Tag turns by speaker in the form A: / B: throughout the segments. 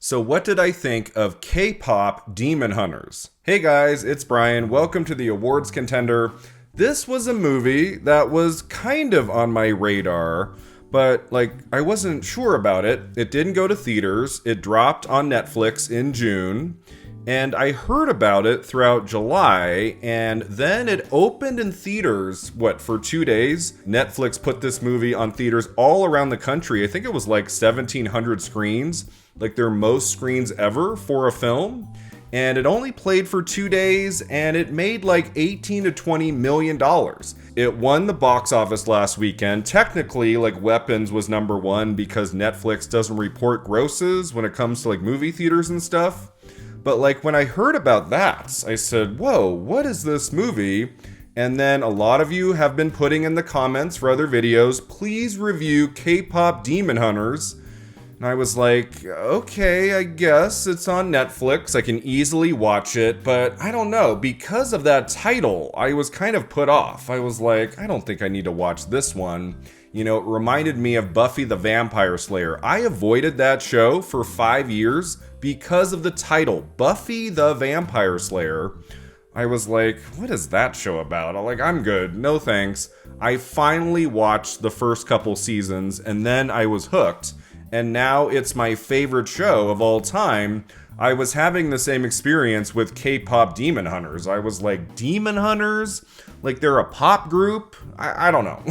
A: So what did I think of KPop Demon Hunters? Hey guys, it's Brian. Welcome to the awards contender. This was a movie that was kind of on my radar, but I wasn't sure about it. It didn't go to theaters. It dropped on Netflix in June. And I heard about it throughout July, and then it opened in theaters, for 2 days? Netflix put this movie on theaters all around the country. I think it was 1,700 screens, their most screens ever for a film. And it only played for 2 days, and it made 18 to $20 million. It won the box office last weekend. Technically, Weapons was number one because Netflix doesn't report grosses when it comes to movie theaters and stuff. But when I heard about that, I said, whoa, what is this movie? And then a lot of you have been putting in the comments for other videos, please review KPop Demon Hunters. And I was like, okay, I guess it's on Netflix. I can easily watch it, but I don't know. Because of that title, I was kind of put off. I was like, I don't think I need to watch this one. It reminded me of Buffy the Vampire Slayer. I avoided that show for 5 years because of the title, Buffy the Vampire Slayer. I was like, what is that show about? I'm good, no thanks. I finally watched the first couple seasons and then I was hooked. And now it's my favorite show of all time. I was having the same experience with K-Pop Demon Hunters. I was like, Demon Hunters? They're a pop group? I don't know.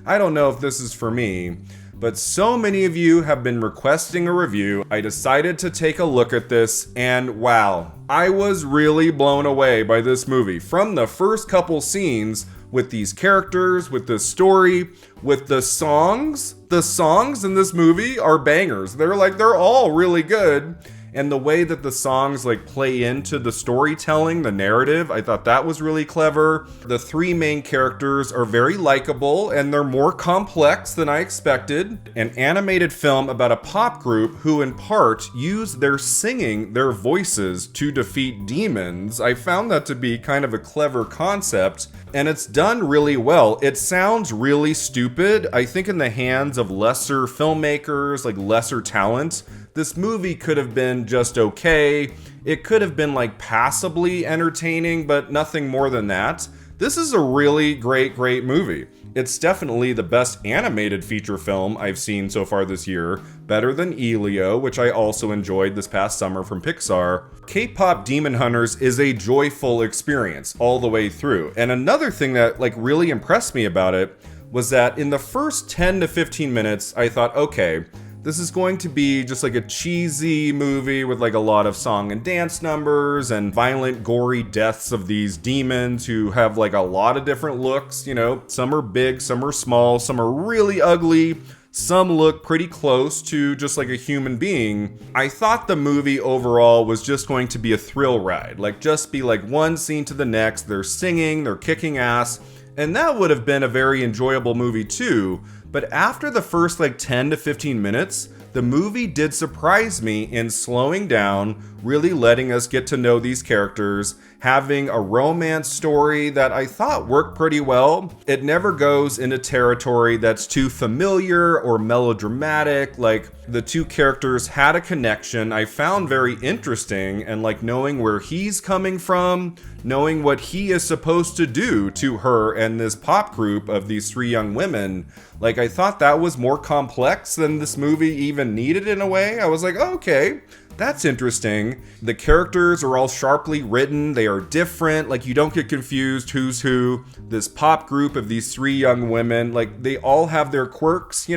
A: I don't know if this is for me. But so many of you have been requesting a review. I decided to take a look at this, and wow, I was really blown away by this movie. From the first couple scenes, with these characters, with this story, with the songs. The songs in this movie are bangers. They're all really good. And the way that the songs play into the storytelling, the narrative, I thought that was really clever. The three main characters are very likable and they're more complex than I expected. An animated film about a pop group who in part use their singing, their voices to defeat demons. I found that to be kind of a clever concept and it's done really well. It sounds really stupid. I think in the hands of lesser filmmakers, lesser talent, this movie could have been just okay. It could have been passably entertaining, but nothing more than that. This is a really great movie. It's definitely the best animated feature film I've seen so far this year, better than Elio, which I also enjoyed this past summer from Pixar. K-Pop Demon Hunters is a joyful experience all the way through. And another thing that really impressed me about it was that in the first 10 to 15 minutes, I thought, okay, this is going to be just a cheesy movie with a lot of song and dance numbers and violent, gory deaths of these demons who have a lot of different looks. Some are big, some are small, some are really ugly. Some look pretty close to just a human being. I thought the movie overall was just going to be a thrill ride. Just be one scene to the next. They're singing, they're kicking ass. And that would have been a very enjoyable movie too. But after the first 10 to 15 minutes, the movie did surprise me in slowing down, really letting us get to know these characters, having a romance story that I thought worked pretty well. It never goes into territory that's too familiar or melodramatic. The two characters had a connection I found very interesting, and knowing where he's coming from, knowing what he is supposed to do to her and this pop group of these three young women. I thought that was more complex than this movie even needed in a way. I was like, oh, okay, that's interesting. The characters are all sharply written. They are different. You don't get confused who's who. This pop group of these three young women, they all have their quirks,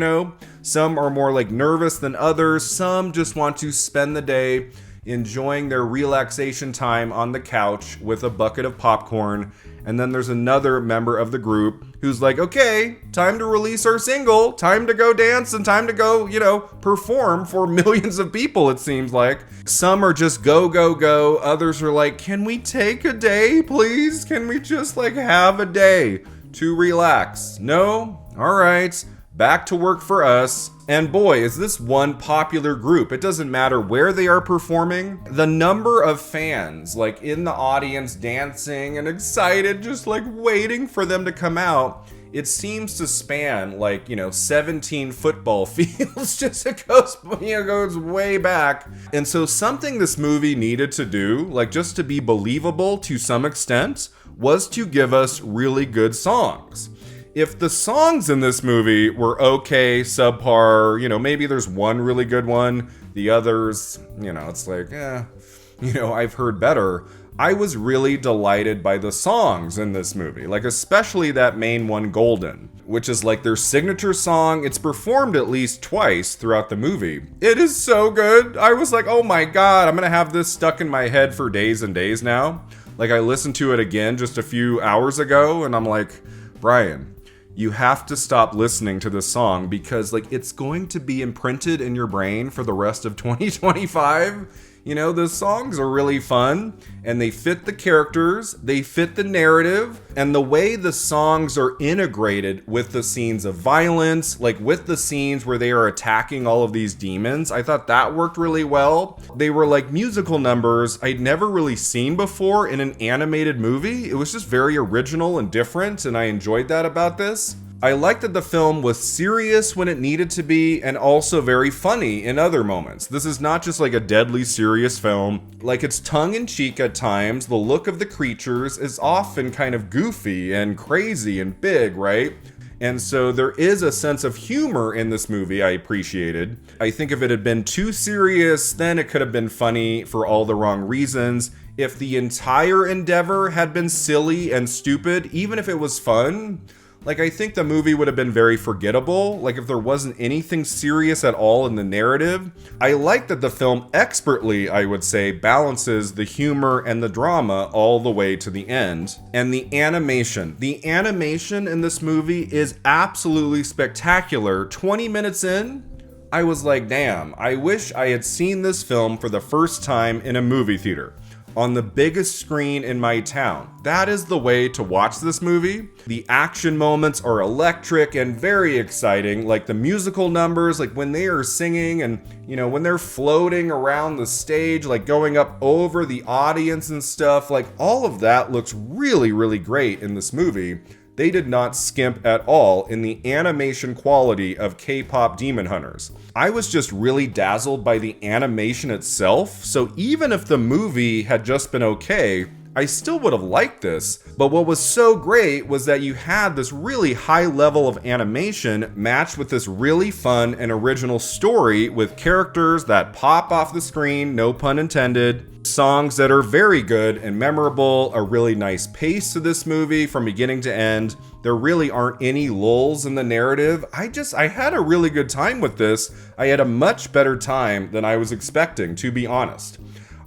A: Some are more nervous than others. Some just want to spend the day enjoying their relaxation time on the couch with a bucket of popcorn. And then there's another member of the group who's okay, time to release our single, time to go dance, and time to go, perform for millions of people, it seems like. Some are just go, go, go. Others are can we take a day, please? Can we just have a day to relax? No? All right. Back to work for us. And boy, is this one popular group. It doesn't matter where they are performing. The number of fans in the audience dancing and excited, just waiting for them to come out it seems to span like, 17 football fields. Just it goes way back. And so something this movie needed to do, like just to be believable to some extent, was to give us really good songs. If the songs in this movie were okay, subpar, maybe there's one really good one, the others, it's like, I've heard better. I was really delighted by the songs in this movie, like especially that main one, Golden, which is like their signature song. It's performed at least twice throughout the movie. It is so good. I was like, oh my God, I'm gonna have this stuck in my head for days and days now. Like I listened to it again just a few hours ago and I'm like, Brian, you have to stop listening to this song because like it's going to be imprinted in your brain for the rest of 2025. The songs are really fun and they fit the characters, they fit the narrative, and the way the songs are integrated with the scenes of violence, like with the scenes where they are attacking all of these demons, I thought that worked really well. They were like musical numbers I'd never really seen before in an animated movie. It was just very original and different, and I enjoyed that about this. I liked that the film was serious when it needed to be and also very funny in other moments. This is not just like a deadly serious film. Like it's tongue-in-cheek at times. The look of the creatures is often kind of goofy and crazy and big, right? And so there is a sense of humor in this movie I appreciated. I think if it had been too serious, then it could have been funny for all the wrong reasons. If the entire endeavor had been silly and stupid, even if it was fun, like, I think the movie would have been very forgettable, like if there wasn't anything serious at all in the narrative. I like that the film expertly, I would say, balances the humor and the drama all the way to the end. And the animation. The animation in this movie is absolutely spectacular. 20 minutes in, I was like, damn, I wish I had seen this film for the first time in a movie theater, on the biggest screen in my town. That is the way to watch this movie. The action moments are electric and very exciting, like the musical numbers, like when they are singing and, when they're floating around the stage, like going up over the audience and stuff, like all of that looks really, really great in this movie. They did not skimp at all in the animation quality of KPop Demon Hunters. I was just really dazzled by the animation itself, so even if the movie had just been okay, I still would have liked this. But what was so great was that you had this really high level of animation matched with this really fun and original story with characters that pop off the screen, no pun intended. Songs that are very good and memorable, a really nice pace to this movie from beginning to end. There really aren't any lulls in the narrative. I had a really good time with this. I had a much better time than I was expecting, to be honest.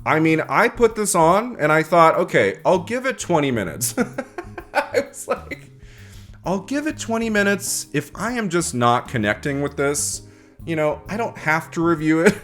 A: I mean, I put this on and I thought, okay, I'll give it 20 minutes. I was like, I'll give it 20 minutes. If I am just not connecting with this, I don't have to review it.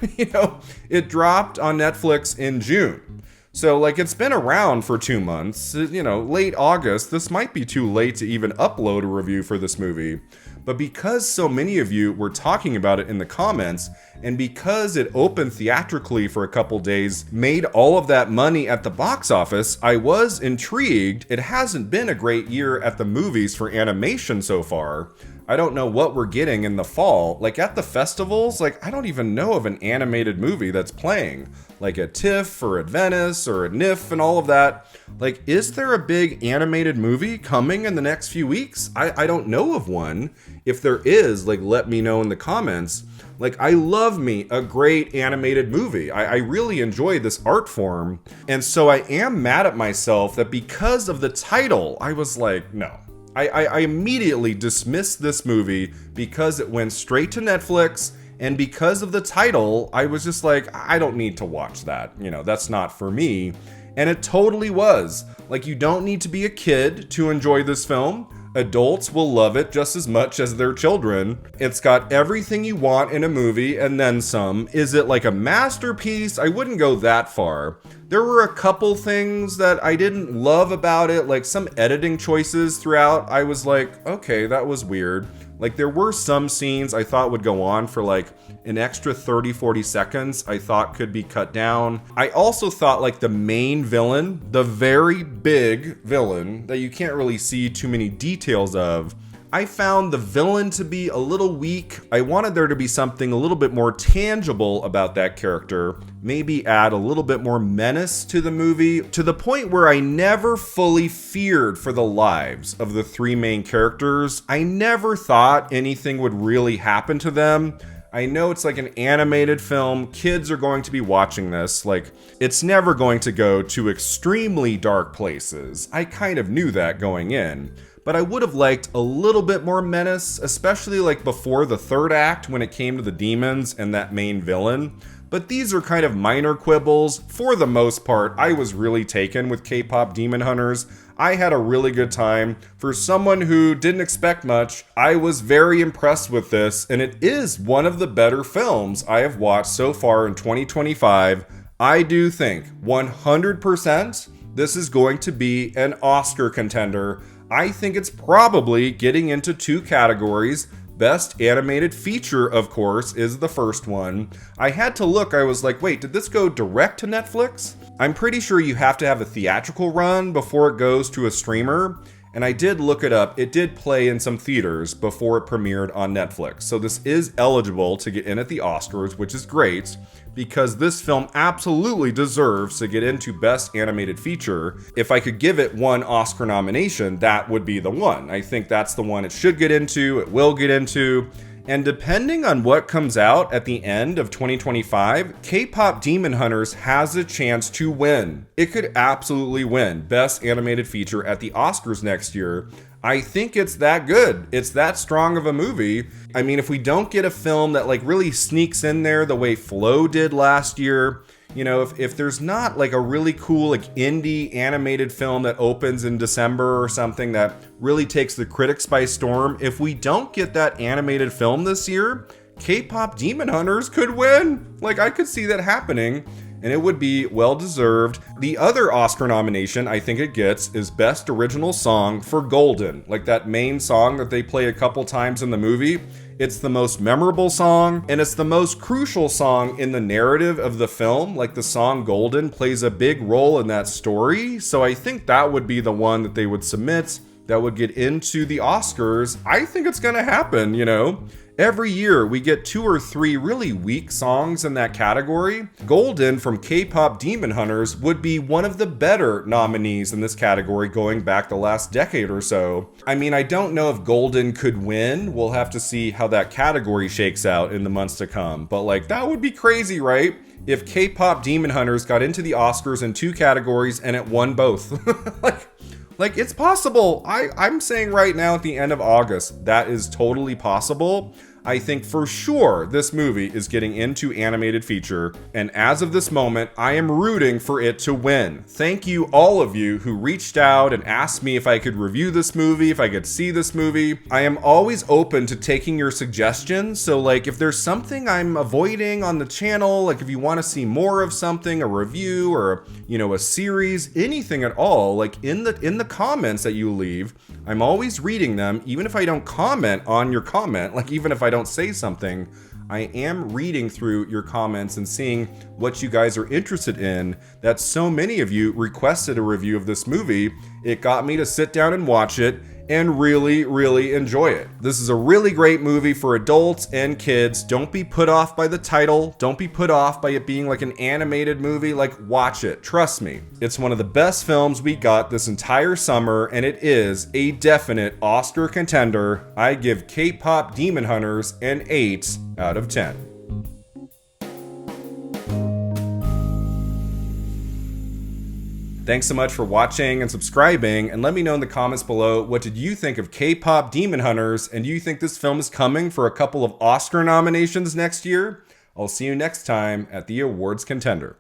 A: It dropped on Netflix in June. So, like, it's been around for 2 months. Late August. This might be too late to even upload a review for this movie. But because so many of you were talking about it in the comments, and because it opened theatrically for a couple days, made all of that money at the box office, I was intrigued. It hasn't been a great year at the movies for animation so far. I don't know what we're getting in the fall. Like at the festivals, like I don't even know of an animated movie that's playing. Like at TIFF or at Venice or at NIF and all of that. Like, is there a big animated movie coming in the next few weeks? I don't know of one. If there is, like, let me know in the comments. Like, I love me a great animated movie. I really enjoy this art form. And so I am mad at myself that because of the title, I was like, no. I immediately dismissed this movie because it went straight to Netflix, and because of the title, I was just like, I don't need to watch that. That's not for me. And it totally was. Like, you don't need to be a kid to enjoy this film. Adults will love it just as much as their children. It's got everything you want in a movie and then some. Is it like a masterpiece? I wouldn't go that far. There were a couple things that I didn't love about it, like some editing choices throughout. I was like, okay, that was weird. Like, there were some scenes I thought would go on for like an extra 30-40 seconds I thought could be cut down. I also thought like the main villain, the very big villain that you can't really see too many details of, I found the villain to be a little weak. I wanted there to be something a little bit more tangible about that character, maybe add a little bit more menace to the movie, to the point where I never fully feared for the lives of the three main characters. I never thought anything would really happen to them. I know it's like an animated film. Kids are going to be watching this. Like, it's never going to go to extremely dark places. I kind of knew that going in. But I would have liked a little bit more menace, especially like before the third act when it came to the demons and that main villain. But these are kind of minor quibbles. For the most part, I was really taken with K-Pop Demon Hunters. I had a really good time. For someone who didn't expect much, I was very impressed with this, and it is one of the better films I have watched so far in 2025. I do think 100% this is going to be an Oscar contender. I think it's probably getting into two categories. Best Animated Feature, of course, is the first one. I had to look, I was like, wait, did this go direct to Netflix? I'm pretty sure you have to have a theatrical run before it goes to a streamer. And I did look it up. It did play in some theaters before it premiered on Netflix. So this is eligible to get in at the Oscars, which is great, because this film absolutely deserves to get into Best Animated Feature. If I could give it one Oscar nomination, that would be the one. I think that's the one it should get into, it will get into. And depending on what comes out at the end of 2025, K-Pop Demon Hunters has a chance to win. It could absolutely win Best Animated Feature at the Oscars next year. I think it's that good. It's that strong of a movie. I mean, if we don't get a film that like really sneaks in there the way Flow did last year, you know, if there's not like a really cool like indie animated film that opens in December or something that really takes the critics by storm, if we don't get that animated film this year, K-Pop Demon Hunters could win. Like, I could see that happening, and it would be well deserved. The other Oscar nomination I think it gets is Best Original Song for Golden, like that main song that they play a couple times in the movie. It's the most memorable song, and it's the most crucial song in the narrative of the film. Like, the song Golden plays a big role in that story, so I think that would be the one that they would submit that would get into the Oscars. I think it's gonna happen, you know? Every year we get 2 or 3 really weak songs in that category. Golden from K-Pop Demon Hunters would be one of the better nominees in this category going back the last decade or so. I mean, I don't know if Golden could win. We'll have to see how that category shakes out in the months to come. But like, that would be crazy, right? If K-Pop Demon Hunters got into the Oscars in 2 categories and it won both. Like, it's possible. I'm saying right now at the end of August, that is totally possible. I think for sure this movie is getting into animated feature, and as of this moment, I am rooting for it to win. Thank you all of you who reached out and asked me if I could review this movie, if I could see this movie. I am always open to taking your suggestions, so like if there's something I'm avoiding on the channel, like if you want to see more of something, a review or, you know, a series, anything at all, like in the comments that you leave, I'm always reading them, even if I don't comment on your comment, like even if I don't say something, I am reading through your comments and seeing what you guys are interested in. That so many of you requested a review of this movie. It got me to sit down and watch it and really, really enjoy it. This is a really great movie for adults and kids. Don't be put off by the title. Don't be put off by it being like an animated movie. Like, watch it. Trust me. It's one of the best films we got this entire summer, and it is a definite Oscar contender. I give K-Pop Demon Hunters an 8 out of 10. Thanks so much for watching and subscribing, and let me know in the comments below, what did you think of K-Pop Demon Hunters, and do you think this film is coming for a couple of Oscar nominations next year? I'll see you next time at the Awards Contender.